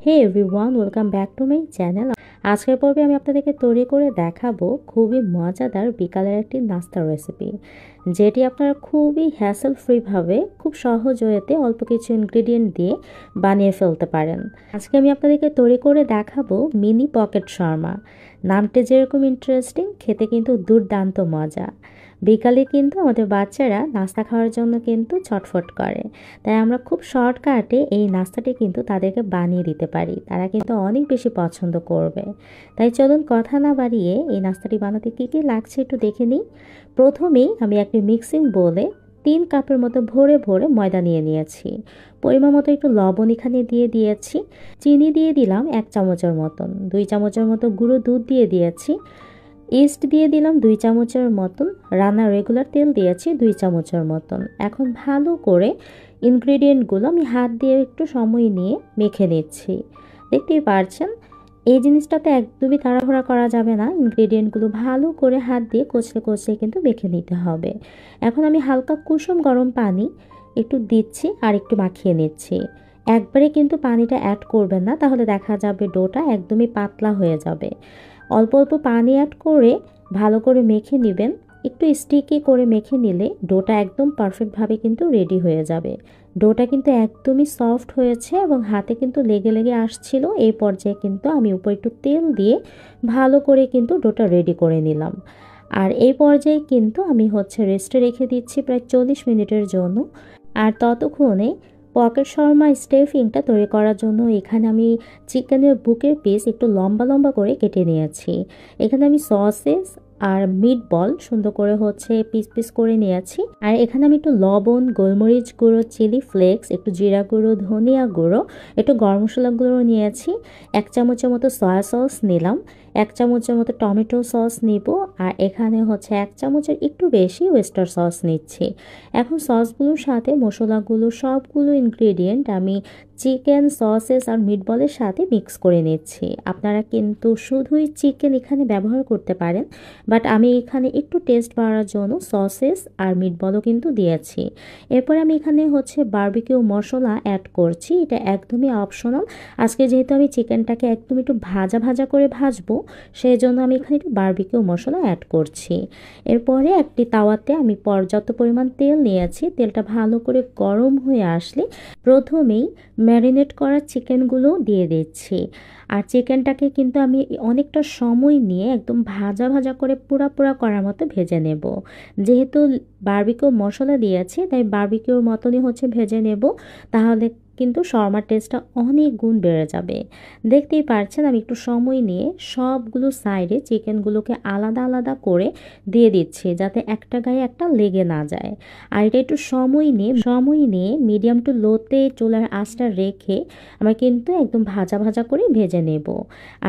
Hey everyone, welcome back to my channel. আজকের পর্বে আমি আপনাদেরকে তৈরি করে দেখাবো খুবই মজাদার বিকালের একটি নাস্তার রেসিপি, যেটি আপনারা খুবই হ্যাসেল ফ্রিভাবে খুব সহজ ওয়েতে অল্প কিছু ইনগ্রিডিয়েন্ট দিয়ে বানিয়ে ফেলতে পারেন। আজকে আমি আপনাদেরকে তৈরি করে দেখাবো মিনি পকেট শর্মা। নামটা যেরকম ইন্টারেস্টিং, খেতে কিন্তু দুর্দান্ত মজা। বিকালে কিন্তু আমাদের বাচ্চারা নাস্তা খাওয়ার জন্য কিন্তু ছটফট করে, তাই আমরা খুব শর্টকাটে এই নাস্তাটি কিন্তু তাদেরকে বানিয়ে দিতে পারি। তারা কিন্তু অনেক বেশি পছন্দ করবে। তাই চলুন কথা না বাড়িয়ে এই নাস্তাটি বানাতে কী কী লাগছে একটু দেখে নিই। প্রথমেই আমি একটি মিক্সিং বোলে 3 কাপের মতো ভরে ভরে ময়দা নিয়ে নিয়েছি। পরিমাণ মতো একটু লবণ এখানে দিয়ে দিয়েছি। চিনি দিয়ে দিলাম 1 চামচের মতন। 2 চামচের মতো গুঁড়ো দুধ দিয়ে দিয়েছি। ইস্ট দিয়ে দিলাম 2 চামচের মতন। রান্নার রেগুলার তেল দিয়েছি 2 চামচের মতন। এখন ভালো করে ইনগ্রেডিয়েন্টগুলো আমি হাত দিয়ে একটু সময় নিয়ে মেখে নিচ্ছি। দেখতেই পারছেন, এই জিনিসটাতে একদমই তাড়াহুড়া করা যাবে না। ইনগ্রেডিয়েন্টগুলো ভালো করে হাত দিয়ে কচলে কচলে কিন্তু মেখে নিতে হবে। এখন আমি হালকা কুসুম গরম পানি একটু দিচ্ছি আর একটু মাখিয়ে নিচ্ছি। একবারে কিন্তু পানিটা অ্যাড করবেন না, তাহলে দেখা যাবে ডোটা একদমই পাতলা হয়ে যাবে। অল্প অল্প পানি অ্যাড করে ভালো করে মেখে নেবেন। একটু স্টিকি করে মেখে নিলে ডোটা একদম পারফেক্টভাবে কিন্তু রেডি হয়ে যাবে। ডোটা কিন্তু একদমই সফট হয়েছে এবং হাতে কিন্তু লেগে লেগে আসছিল। এই পর্যায়ে কিন্তু আমি উপর একটু তেল দিয়ে ভালো করে কিন্তু ডোটা রেডি করে নিলাম। আর এই পর্যায়ে কিন্তু আমি রেস্টে রেখে দিচ্ছি প্রায় 40 মিনিটের জন্য। আর ততক্ষণে পকেট শর্মা স্টাফিংটা তৈরি করার জন্য এখানে আমি চিকেনের বুকের পিস একটু লম্বা লম্বা করে কেটে নিয়েছি। এখানে আমি সসেস আর মিট বল সুন্দর করে পিস পিস করে নিয়েছি। আর এখানে আমি একটু লবণ, গোলমরিচ গুঁড়ো, চিলি ফ্লেক্স, একটু জিরা গুঁড়ো, ধনিয়া গুঁড়ো, একটু গরম মশলা গুঁড়ো নিয়েছি। 1 চামচের মতো সয়া সস নিলাম। 1 চামচের মতো টমেটো সস নিব। আর এখানে 1 চামচের একটু বেশি ওয়েস্টার সস নিচ্ছি। এখন সসগুলোর সাথে মশলাগুলো সবগুলো ইনগ্রেডিয়েন্ট আমি চিকেন, সসেস আর মিটবলের সাথে মিক্স করে নিচ্ছি। আপনারা কিন্তু শুধুই চিকেন এখানে ব্যবহার করতে পারেন, বাট আমি এখানে একটু টেস্ট বাড়ার জন্য সসেস আর মিটবলও কিন্তু দিয়েছি। এরপর আমি এখানে বারবিকিউ মশলা অ্যাড করছি। এটা একদমই অপশনাল। আজকে যেহেতু আমি চিকেনটাকে একদম একটু ভাজা ভাজা করে ভাজবো, সেই জন্য আমি এখানে একটু বারবিকিউ মশলা অ্যাড করছি। এরপরে একটি তাওয়াতে আমি পর্যাপ্ত পরিমাণ তেল নিয়েছি। তেলটা ভালো করে গরম হয়ে আসলে প্রথমেই ম্যারিনেট করা চিকেনগুলো দিয়ে দিচ্ছি। আর চিকেনটাকে কিন্তু আমি অনেকটা সময় নিয়ে একদম ভাজা ভাজা করে পুরা পুরা করার মতো ভেজে নেব। যেহেতু বারবিকিউ মশলা দিয়েছি, তাই বারবিকিউর মতনই ভেজে নেব। তাহলে কিন্তু শর্মার টেস্টটা অনেক গুণ বেড়ে যাবে। দেখতেই পারছেন, আমি একটু সময় নিয়ে সবগুলো সাইডে চিকেনগুলোকে আলাদা আলাদা করে দিয়ে দিচ্ছি, যাতে একটা গায়ে একটা লেগে না যায়। আর এটা একটু সময় নিয়ে মিডিয়াম টু লোতে চুলার আঁচটা রেখে আমরা কিন্তু একদম ভাজা ভাজা করে ভেজে নেব।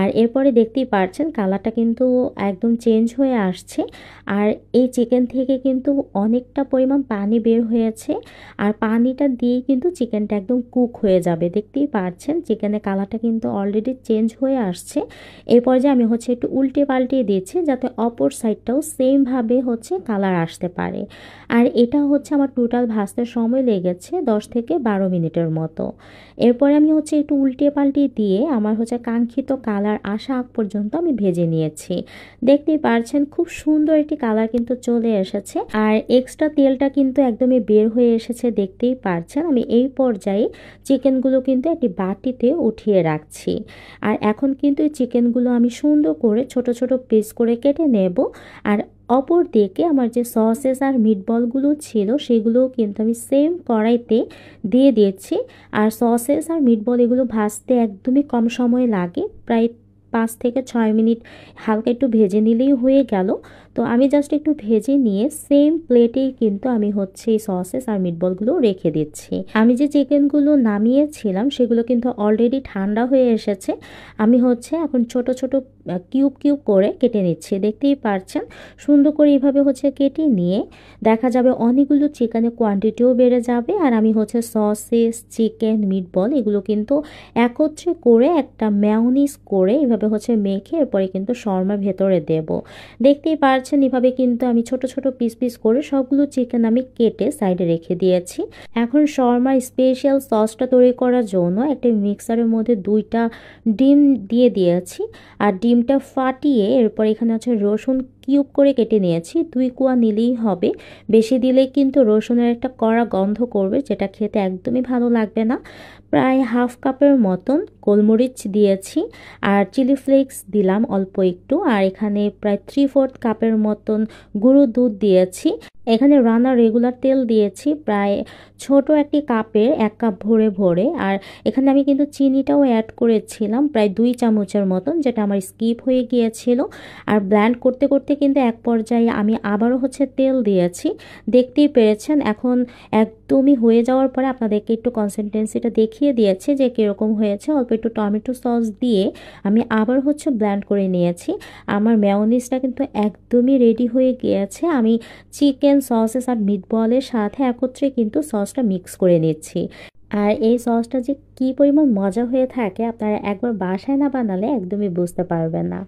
আর এরপরে দেখতেই পারছেন কালারটা কিন্তু একদম চেঞ্জ হয়ে আসছে। আর এই চিকেন থেকে কিন্তু অনেকটা পরিমাণ পানি বের হয়েছে। আর পানিটা দিয়ে কিন্তু চিকেনটা একদম কুক হয়ে যাবে। দেখতেই পাচ্ছেন চিকেনের কালারটা কিন্তু অলরেডি চেঞ্জ হয়ে আসছে। এই পর্যায়ে আমি একটু উল্টে পাল্টিয়ে দিচ্ছি, যাতে অপর সাইডটাও সেমভাবে কালার আসতে পারে। আর এটা আমার টোটাল ভাজতে সময় লেগেছে 10 থেকে 12 মিনিটের মতো। এরপরে আমি একটু উল্টে পাল্টিয়ে দিয়ে আমার কাঙ্ক্ষিত কালার আসা আগ পর্যন্ত আমি ভেজে নিয়েছি। দেখতেই পারছেন খুব সুন্দর একটি কালার কিন্তু চলে এসেছে। আর এক্সট্রা তেলটা কিন্তু একদমই বের হয়ে এসেছে, দেখতেই পারছেন। আমি এই পর্যায়ে চিকেনগুলো কিন্তু একটি বাটিতে উঠিয়ে রাখছি। আর এখন কিন্তু এই চিকেনগুলো আমি সুন্দর করে ছোট ছোট পিস করে কেটে নেব। আর অপর দিকে আমার যে সসেস আর মিটবলগুলো ছিল, সেগুলোও কিন্তু আমি সেম কড়াইতে দিয়ে দিয়েছি। আর সসেস আর মিটবল এগুলো ভাজতে একদমই কম সময় লাগে, প্রায় 5 থেকে 6 মিনিট হালকা একটু ভেজে নিলেই হয়ে গেল। তো আমি জাস্ট একটু ভেজে নিয়ে সেম প্লেটেই কিন্তু আমি এই সসেস আর মিটবলগুলো রেখে দিচ্ছি। আমি যে চিকেনগুলো নামিয়েছিলাম সেগুলো কিন্তু অলরেডি ঠান্ডা হয়ে এসেছে। আমি এখন ছোট ছোট কিউব কিউব করে কেটে নিচ্ছি। দেখতেই পারছেন সুন্দর করে এইভাবে কেটে নিয়ে দেখা যাবে অনেকগুলো চিকেনের কোয়ান্টিটিও বেড়ে যাবে। আর আমি সসেস, চিকেন, মিটবল এগুলো কিন্তু একত্রে করে একটা মেয়োনিজ করে এভাবে এভাবে হচ্ছে মেখে এরপরে কিন্তু শর্মার ভেতরে দেব। দেখতেই পারছেন এভাবে কিন্তু আমি ছোট ছোট পিস পিস করে সবগুলো চিকেন আমি কেটে সাইডে রেখে দিয়েছি। এখন শর্মার স্পেশাল সসটা তৈরি করার জন্য একটা মিক্সারের মধ্যে 2টা ডিম দিয়ে দিয়েছি। আর ডিমটা ফাটিয়ে এরপর এখানে হচ্ছে রসুন কিউব করে কেটে নিয়েছি। 2 কোয়া নিলেই হবে, বেশি দিলে কিন্তু রসুনের একটা কড়া গন্ধ করবে, যেটা খেতে একদমই ভালো লাগবে না। প্রায় হাফ কাপের মতন গোলমরিচ দিয়েছি, আর চিলি ফ্লেক্স দিলাম অল্প একটু, আর এখানে প্রায় 3/4 কাপের মতন গুঁড়ো দুধ দিয়েছি। এখানে রান্না রেগুলার তেল দিয়েছি প্রায় ছোট একটি কাপের 1 কাপ ভরে ভরে। আর এখানে আমি কিন্তু চিনিটাও অ্যাড করেছিলাম প্রায় 2 চামচের মতন, যেটা আমার স্কিপ হয়ে গিয়েছিল। আর ব্লেন্ড করতে করতে কিন্তু এক পর্যায়ে আমি আবারও হচ্ছে তেল দিয়েছি। দেখতেই পেরেছেন এখন একদমই হয়ে যাওয়ার পরে আপনাদেরকে একটু কনসিস্টেন্সিটা দেখিয়ে দিয়েছি যে কীরকম হয়েছে। অল্প একটু টমেটো সস দিয়ে আমি আবার হচ্ছে ব্লেন্ড করে নিয়েছি। আমার মেয়োনিজটা কিন্তু একদমই রেডি হয়ে গিয়েছে। আমি চিকেন সসেস আর মিটবলের সাথে একত্রে কিন্তু সসটা মিক্স করে নিচ্ছি। আর এই সসটা যে কী পরিমাণ মজা হয়ে থাকে আপনারা একবার বাসায় না বানালে একদমই বুঝতে পারবেন না।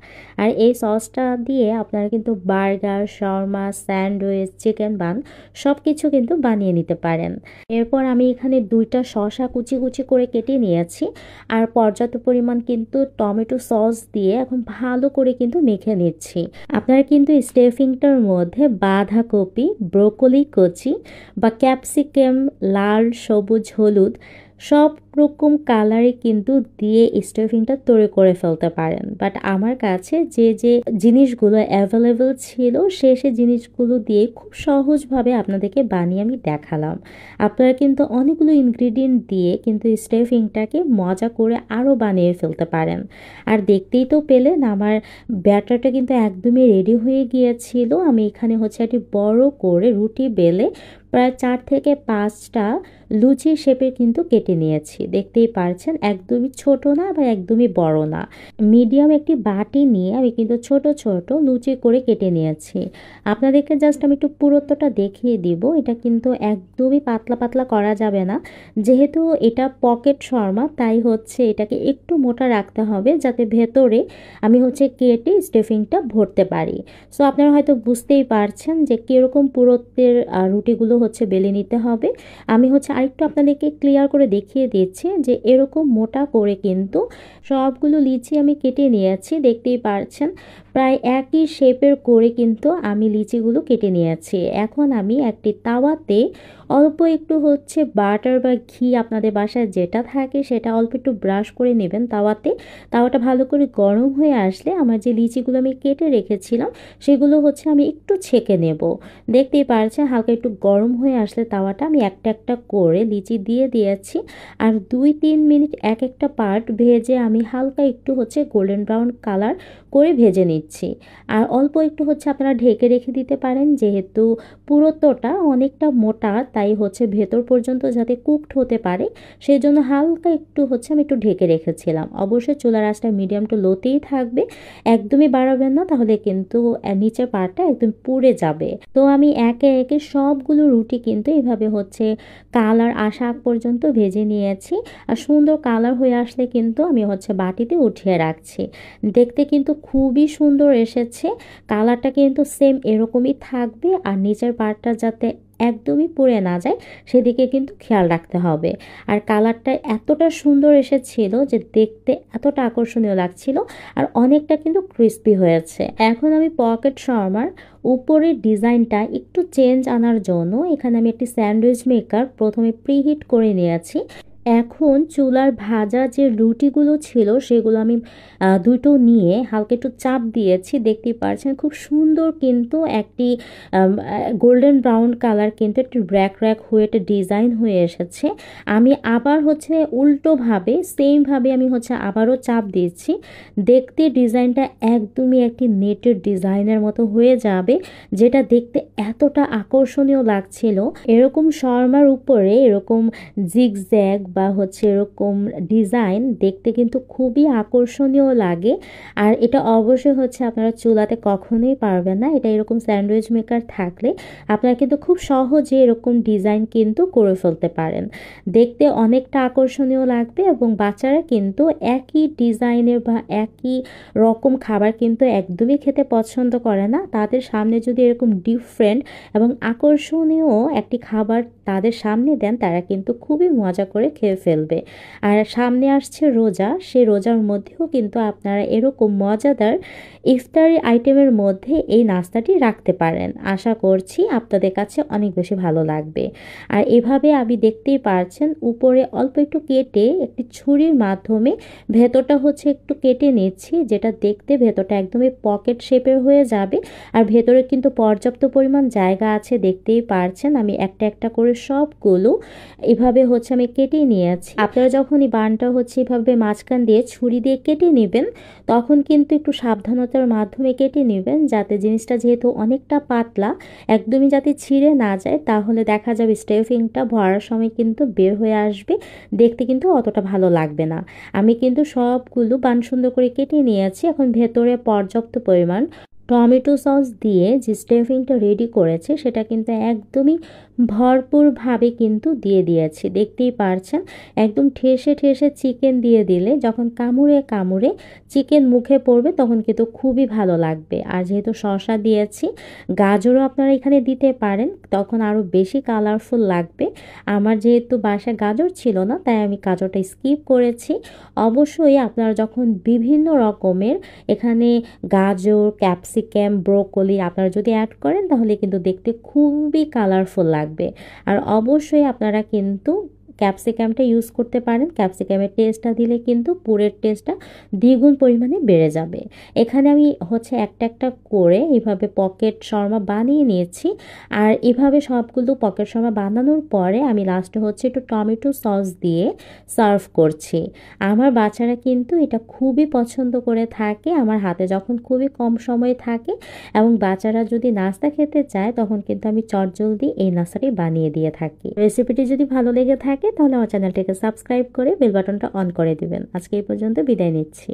আর এই সসটা দিয়ে আপনারা কিন্তু বার্গার, শর্মা, স্যান্ডউইচ, চিকেন বান সব কিছু কিন্তু বানিয়ে নিতে পারেন। এরপর আমি এখানে 2টা শসা কুচি কুচি করে কেটে নিয়েছি, আর পর্যাপ্ত পরিমাণ কিন্তু টমেটো সস দিয়ে এখন ভালো করে কিন্তু মেখে নিচ্ছি। আপনারা কিন্তু স্টাফিংটার মধ্যে বাঁধাকপি, ব্রোকলি কুচি বা ক্যাপসিকাম, লাল, সবুজ, হলুদ সব রকম কালারে কিন্তু দিয়ে স্টাফিংটা তৈরি করে ফেলতে পারেন। বাট আমার কাছে যে যে জিনিসগুলো অ্যাভেলেবেল ছিল সে জিনিসগুলো দিয়ে খুব সহজভাবে আপনাদেরকে বানিয়ে আমি দেখালাম। আপনারা কিন্তু অনেকগুলো ইনগ্রিডিয়েন্ট দিয়ে কিন্তু স্টাফিংটাকে মজা করে আরও বানিয়ে ফেলতে পারেন। আর দেখতেই তো পেলেন আমার ব্যাটারটা কিন্তু একদমই রেডি হয়ে গিয়েছিল। আমি এখানে হচ্ছে একটি বড় করে রুটি বেলে প্রায় 4 থেকে 5টা লুচি শেপের কিন্তু কেটে নিয়েছি। দেখতেই পারছেন একদমই ছোট না বা একদমই বড় না, মিডিয়াম একটি বাটি নিয়ে আমি কিন্তু ছোট ছোট লুচি করে কেটে নিয়েছি। আপনাদেরকে জাস্ট আমি একটু পুরুত্বটা দেখিয়ে দিব। এটা কিন্তু একদমই পাতলা পাতলা করা যাবে না, যেহেতু এটা পকেট শর্মা তাই হচ্ছে এটাকে একটু মোটা রাখতে হবে যাতে ভেতরে আমি হচ্ছে কেটে স্টাফিংটা ভরতে পারি। সো আপনারা হয়তো বুঝতেই পারছেন যে কীরকম পুরুত্বের রুটিগুলো হচ্ছে বেলে নিতে হবে। আমি হচ্ছে আরেকটু আপনাদেরকে ক্লিয়ার করে দেখিয়ে দিচ্ছি যে এরকম মোটা করে কিন্তু সবগুলো লিচি আমি কেটে নিয়েছি। দেখতেই পারছেন প্রায় একই শেপের করে কিন্তু আমি লিচিগুলো কেটে নিয়েছি। এখন আমি একটি তাওয়াতে অল্প একটু হচ্ছে বাটার বা ঘি আপনাদের বাসায় যেটা থাকে সেটা অল্প একটু ব্রাশ করে নেবেন তাওয়াতে। তাওয়াটা ভালো করে গরম হয়ে আসলে আমার যে লিচিগুলো আমি কেটে রেখেছিলাম সেগুলো হচ্ছে আমি একটু ছেঁকে নেব। দেখতেই পারছেন হালকা একটু গরম হয়ে আসলে তাওয়াটা আমি একটা একটা করে লিচি দিয়ে দিয়েছি। আর 2-3 মিনিট এক একটা পার্ট ভেজে আমি হালকা একটু হচ্ছে গোল্ডেন ব্রাউন কালার করে ভেজে নিচ্ছি। আর অল্প একটু হচ্ছে আপনারা ঢেকে রেখে দিতে পারেন, যেহেতু পুরোটা অনেকটা মোটা তাই হচ্ছে ভেতর পর্যন্ত যাতে কুকড হতে পারে সেই জন্য হালকা একটু হচ্ছে আমি একটু ঢেকে রেখেছিলাম। অবশ্যই চুলার আঁচটা মিডিয়াম টু লোতেই থাকবে, একদমই বাড়াবেন না, তাহলে কিন্তু নিচের পার্টটা একদম পুড়ে যাবে। তো আমি একে একে সবগুলো রুটি কিন্তু এভাবে হচ্ছে কালার আসা আগ পর্যন্ত ভেজে নিয়েছি। আর সুন্দর কালার হয়ে আসলে কিন্তু আমি হচ্ছে বাটিতে উঠিয়ে রাখছি। দেখতে কিন্তু খুবই সুন্দর এসেছে, কালারটা কিন্তু সেম এরকমই থাকবে। আর নিচের পার্টটা যাতে একদমই পুড়ে না যায় সেদিকে কিন্তু খেয়াল রাখতে হবে। আর কালারটা এতটা সুন্দর এসেছিল যে দেখতে এতটা আকর্ষণীয় লাগছিল, আর অনেকটা কিন্তু ক্রিস্পি হয়েছে। এখন আমি পকেট শর্মার উপরের ডিজাইনটা একটু চেঞ্জ আনার জন্য এখানে আমি একটি স্যান্ডউইচ মেকার প্রথমে প্রিহিট করে নিয়েছি। এখন চুলার ভাজা যে রুটিগুলো ছিল সেগুলো আমি দুটো নিয়ে হালকা একটু চাপ দিয়েছি। দেখতেই পারছেন খুব সুন্দর কিন্তু একটি গোল্ডেন ব্রাউন কালার কিন্তু একটি র্যাক র্যাক হয়ে একটা ডিজাইন হয়ে এসেছে। আমি আবার হচ্ছে উল্টোভাবে সেমভাবে আমি হচ্ছে আবারও চাপ দিয়েছি। দেখতে ডিজাইনটা একদমই একটি নেটের ডিজাইনের মতো হয়ে যাবে, যেটা দেখতে এতটা আকর্ষণীয় লাগছিল। এরকম শর্মার উপরে এরকম জিগজ্যাগ বা হচ্ছে এরকম ডিজাইন দেখতে কিন্তু খুবই আকর্ষণীয় লাগে। আর এটা অবশ্যই হচ্ছে আপনারা চুলাতে কখনোই পারবেন না। এটা এরকম স্যান্ডউইচ মেকার থাকলে আপনারা কিন্তু খুব সহজে এরকম ডিজাইন কিন্তু করে ফেলতে পারেন। দেখতে অনেকটা আকর্ষণীয় লাগবে এবং বাচ্চারা কিন্তু একই ডিজাইনের বা একই রকম খাবার কিন্তু একদমই খেতে পছন্দ করে না। তাদের সামনে যদি এরকম ডিফারেন্ট এবং আকর্ষণীয় একটি খাবার তাদের সামনে দেন, তারা কিন্তু খুবই মজা করে খেয়ে ফেলবে। আর সামনে আসছে রোজা, সেই রোজার মধ্যেও কিন্তু আপনারা এরকম মজাদার ইফতারি আইটেমের মধ্যে এই নাস্তাটি রাখতে পারেন। আশা করছি আপনাদের কাছে অনেক বেশি ভালো লাগবে। আর এভাবে আমি দেখতেই পারছেন উপরে অল্প একটু কেটে একটি ছুরির মাধ্যমে ভেতরটা হচ্ছে একটু কেটে নিচ্ছি, যেটা দেখতে ভেতরটা একদমই পকেট শেপের হয়ে যাবে। আর ভেতরে কিন্তু পর্যাপ্ত পরিমাণ জায়গা আছে, দেখতেই পারছেন। আমি একটা একটা করে সবগুলো এভাবে হচ্ছে আমি কেটে নিয়েছি। আপনারা যখন এই বানটা হচ্ছে এভাবে মাঝখান দিয়ে ছুরি দিয়ে কেটে নেবেন, তখন কিন্তু একটু সাবধানতার মাধ্যমে কেটে নেবেন, যাতে জিনিসটা যেহেতু অনেকটা পাতলা একদমই যাতে ছিঁড়ে না যায়, তাহলে দেখা যাবে স্টাফিংটা ভরার সময় কিন্তু বের হয়ে আসবে, দেখতে কিন্তু অতটা ভালো লাগবে না। আমি কিন্তু সবগুলো বান সুন্দর করে কেটে নিয়েছি। এখন ভেতরে পর্যাপ্ত পরিমাণ টমেটো সস দিয়ে যে স্টাফিংটা রেডি করেছে সেটা কিন্তু একদমই ভরপুরভাবে কিন্তু দিয়ে দিয়েছি। দেখতেই পারছেন একদম ঠেসে ঠেসে চিকেন দিয়ে দিলে যখন কামড়ে কামড়ে চিকেন মুখে পড়বে তখন কিন্তু খুবই ভালো লাগবে। আর যেহেতু শসা দিয়েছি, গাজরও আপনারা এখানে দিতে পারেন, তখন আরও বেশি কালারফুল লাগবে। আমার যেহেতু বাসায় গাজর ছিল না, তাই আমি গাজরটা স্কিপ করেছি। অবশ্যই আপনারা যখন বিভিন্ন রকমের এখানে গাজর, ক্যাপসিকাম, ব্রোকলি আপনারা যদি অ্যাড করেন, তাহলে কিন্তু দেখতে খুবই কালারফুল লাগবে। আর অবশ্যই আপনারা কিন্তু ক্যাপসিকামটা ইউজ করতে পারেন। ক্যাপসিকামের টেস্টটা দিলে কিন্তু পুরের টেস্টটা দ্বিগুণ পরিমাণে বেড়ে যাবে। এখানে আমি হচ্ছে একটা একটা করে এভাবে পকেট শর্মা বানিয়ে নিয়েছি। আর এভাবে সবগুলো পকেট শর্মা বানানোর পরে আমি লাস্টে হচ্ছে একটু টমেটো সস দিয়ে সার্ভ করছি। আমার বাচ্চারা কিন্তু এটা খুবই পছন্দ করে থাকে আমার হাতে যখন খুবই কম সময় থাকে, এবং বাচ্চারা যদি নাস্তা খেতে চায় তখন কিন্তু আমি চটজলদি এই নাস্তাটি বানিয়ে দিয়ে থাকি। রেসিপিটি যদি ভালো লেগে থাকে তাহলে আমার চ্যানেলটিকে সাবস্ক্রাইব করে বেল বাটনটা অন করে দিবেন। আজকে এই পর্যন্ত বিদায় নিচ্ছি।